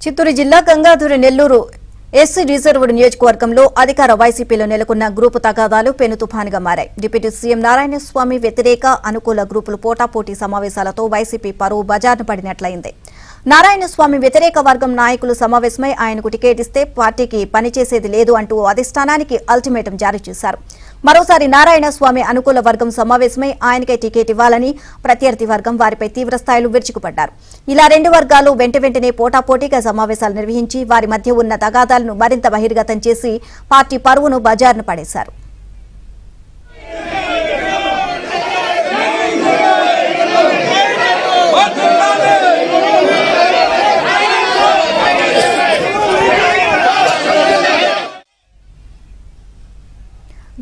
చిత్తూరు జిల్లా Gangadhara Nellore SC reserved నియోజకవర్గంలో అధికార వైసీపీలో నెలకొన్న గ్రూపు తగాదాలు పెను తుఫానుగా మారాయి. డిప్యూటీ సీఎం నారాయణస్వామి వ్యతిరేక అనుకూల గ్రూపులు పోటాపోటీ సమావేశాలతో వైసీపీ పరువు బజార్ను పడినట్లయింది. నారాయణస్వామి వ్యతిరేక వర్గం నాయకులు సమావేశమై ఆయనకు టికెట్ ఇస్తే పార్టీకి పనిచేసేది లేదు అంటూ అధిష్టానానికి అల్టిమేటం జారీ చేశారు. మరోసారి నారాయణస్వామి అనుకూల వర్గం సమావేశమై ఆయనకే టికెట్ ఇవ్వాలని ప్రత్యర్థి వర్గం వారిపై తీవ్రస్థాయిలో విరుచుకుపడ్డారు. ఇలా రెండు వర్గాలు వెంటనే పోటాపోటీగా సమావేశాలు నిర్వహించి వారి మధ్య ఉన్న తగాదాలను మరింత బహిర్గతం చేసి పార్టీ పరువును బజార్ను పడేశారు.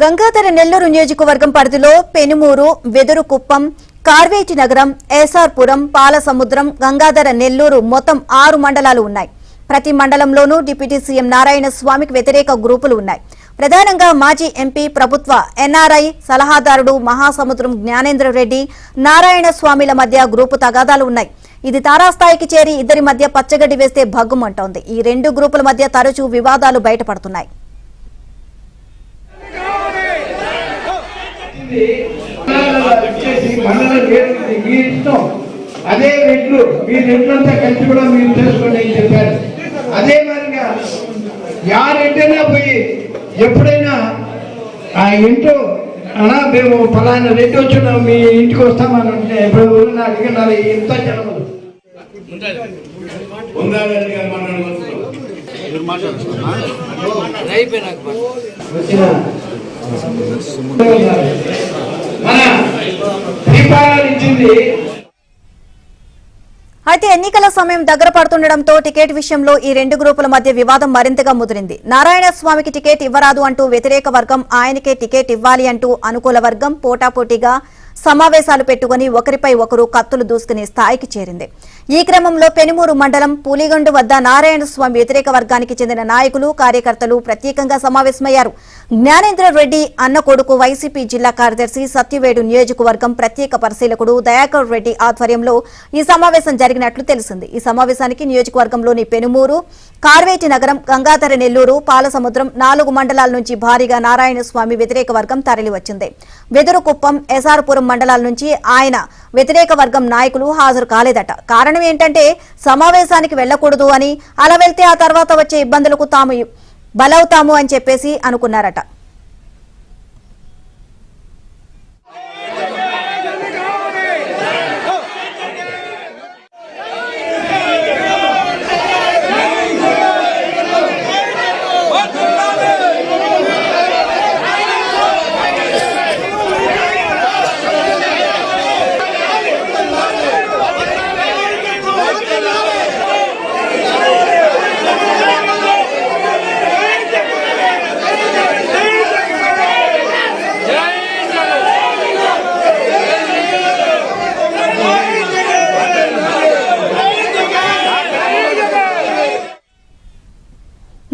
గంగాధర నెల్లూరు నియోజకవర్గం పరిధిలో పెనుమూరు, వెదురుకుప్పం, కార్వేటి నగరం, ఎస్ఆర్పురం, పాలసముద్రం, గంగాధర నెల్లూరు మొత్తం 6 మండలాలు ఉన్నాయి. ప్రతి మండలంలోనూ డిప్యూటీ సీఎం నారాయణస్వామికి వ్యతిరేక గ్రూపులు ఉన్నాయి. ప్రధానంగా మాజీ ఎంపీ, ప్రభుత్వ ఎన్ఆర్ఐ సలహాదారుడు మహాసముద్రం జ్ఞానేంద్ర రెడ్డి, నారాయణస్వామిల మధ్య గ్రూపు తగాదాలు ఉన్నాయి. ఇది తారాస్థాయికి చేరి ఇద్దరి మధ్య పచ్చగడ్డి వేస్తే భగ్గుమంటోంది. ఈ రెండు గ్రూపుల మధ్య తరచూ వివాదాలు బయటపడుతున్నాయి. అదే రెట్లు మీ రెట్లంతా కలిసి కూడా మీరు చేసుకోండి అని చెప్పారు. అదే మాదిరిగా యారెట్టైనా పోయి ఎప్పుడైనా ఆ ఇంట్లో అలా మేము ఫలానా రెడ్డి వచ్చినాం మీ ఇంటికి వస్తామని అంటే ఎప్పుడు అడిగినారు ఇంత జనములు మన దీపావళి ఇచ్చింది. అయితే ఎన్నికల సమయం దగ్గర పడుతుండటంతో టికెట్ విషయంలో ఈ రెండు గ్రూపుల మధ్య వివాదం మరింతగా ముదిరింది. నారాయణస్వామికి టికెట్ ఇవ్వరాదు అంటూ వ్యతిరేక వర్గం, ఆయనకే టికెట్ ఇవ్వాలి అంటూ అనుకూల వర్గం పోటాపోటీగా సమావేశాలు పెట్టుకుని ఒకరిపై ఒకరు కత్తులు దూసుకునే స్థాయికి చేరింది. ఈ క్రమంలో పెనుమూరు మండలం పులిగొండ వద్ద నారాయణస్వామి వ్యతిరేక వర్గానికి చెందిన నాయకులు, కార్యకర్తలు ప్రత్యేకంగా సమావేశమయ్యారు. జ్ఞానేంద్ర రెడ్డి అన్న కొడుకు వైసీపీ జిల్లా కార్యదర్శి, సత్యవేడు నియోజకవర్గం ప్రత్యేక పరిశీలకుడు దయాకర్ రెడ్డి ఆధ్వర్యంలో ఈ సమావేశం జరిగినట్లు తెలిసింది. ఈ సమావేశానికి నియోజకవర్గంలోని పెనుమూరు, కార్వేటి నగరం, గంగాధర నెల్లూరు, పాలసముద్రం 4 మండలాల నుంచి భారీగా నారాయణస్వామి వ్యతిరేక వర్గం తరలివచ్చింది. వెదురుకుప్పం, ఎస్ఆర్పురం మండలాల నుంచి ఆయన వ్యతిరేక వర్గం నాయకులు హాజరు కాలేదట. కారణం ఏంటంటే సమావేశానికి వెళ్లకూడదు అని, అలా వెళ్తే ఆ తర్వాత వచ్చే ఇబ్బందులకు తాము బలవుతాము అని చెప్పేసి అనుకున్నారట.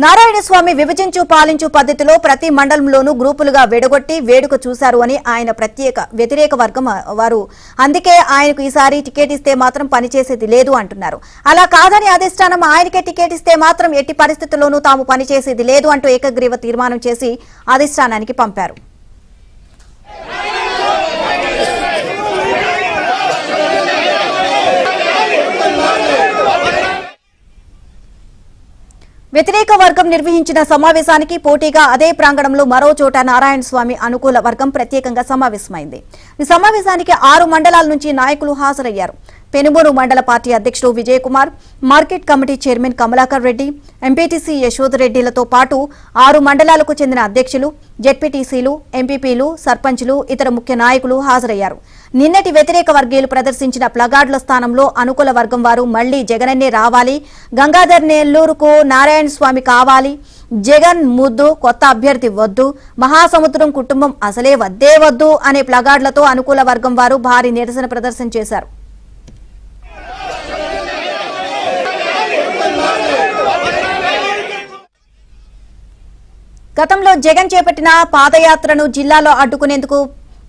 నారాయణస్వామి విభజించు పాలించు పద్ధతిలో ప్రతి మండలంలోనూ గ్రూపులుగా విడగొట్టి వేడుక చూశారు అని ఆయన వ్యతిరేక వర్గం వారు. అందుకే ఆయనకు ఈసారి టికెట్ ఇస్తే మాత్రం పనిచేసేది లేదు అంటున్నారు. అలా కాదని అధిష్టానం ఆయనకే టికెట్ ఇస్తే మాత్రం ఎట్టి పరిస్థితుల్లోనూ తాము పనిచేసేది లేదు అంటూ ఏకగ్రీవ తీర్మానం చేసి అధిష్టానానికి పంపారు. వ్యతిరేక వర్గం నిర్వహించిన సమావేశానికి పోటీగా అదే ప్రాంగణంలో మరో చోట నారాయణస్వామి అనుకూల వర్గం ప్రత్యేకంగా సమావేశమైంది. ఈ సమావేశానికి 6 మండలాల నుంచి నాయకులు హాజరయ్యారు. పెనుమూరు మండల పార్టీ అధ్యక్షుడు Vijay Kumar, market committee chairman Kamalakar Reddy, MPTC Yashod రెడ్డిలతో పాటు 6 మండలాలకు చెందిన అధ్యక్షులు, జెడ్పీటీసీలు, ఎంపీపీలు, సర్పంచులు, ఇతర ముఖ్య నాయకులు హాజరయ్యారు. నిన్నటి వ్యతిరేక వర్గీయులు ప్రదర్శించిన ప్లగార్డుల స్థానంలో అనుకూల వర్గం వారు మళ్లీ జగనన్నే రావాలి, గంగాధర్ నెల్లూరుకు నారాయణస్వామి కావాలి, జగన్ ముద్దు, కొత్త అభ్యర్థి వద్దు, మహాసముద్రం కుటుంబం అసలే వద్దే వద్దు అనే ప్లగార్డులతో అనుకూల వర్గం వారు భారీ నిరసన ప్రదర్శన చేశారు. గతంలో జగన్ చేపట్టిన పాదయాత్రను జిల్లాలో అడ్డుకునేందుకు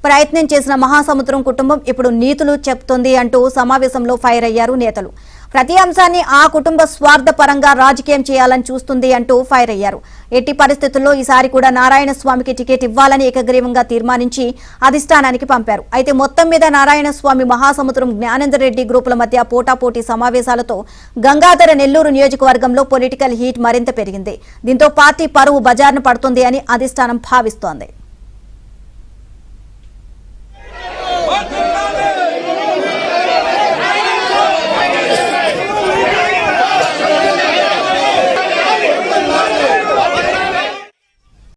ప్రయత్నం చేసిన మహాసముద్రం కుటుంబం ఇప్పుడు నీతులు చెప్తోంది అంటూ సమావేశంలో ఫైర్ అయ్యారు నేతలు. ప్రతి అంశాన్ని ఆ కుటుంబ స్వార్థపరంగా రాజకీయం చేయాలని చూస్తుంది అంటూ ఫైర్ అయ్యారు. ఎట్టి పరిస్థితుల్లో ఈసారి కూడా నారాయణ స్వామికి టికెట్ ఇవ్వాలని ఏకగ్రీవంగా తీర్మానించి అధిష్టానానికి పంపారు. అయితే మొత్తం మీద నారాయణ స్వామి మహాసముద్రం జ్ఞానేందర్ రెడ్డి గ్రూపుల మధ్య పోటాపోటీ సమావేశాలతో గంగాధర నెల్లూరు నియోజకవర్గంలో పొలిటికల్ హీట్ మరింత పెరిగింది. దీంతో పార్టీ పరువు బజార్ను పడుతుంది అని అధిష్టానం భావిస్తోంది.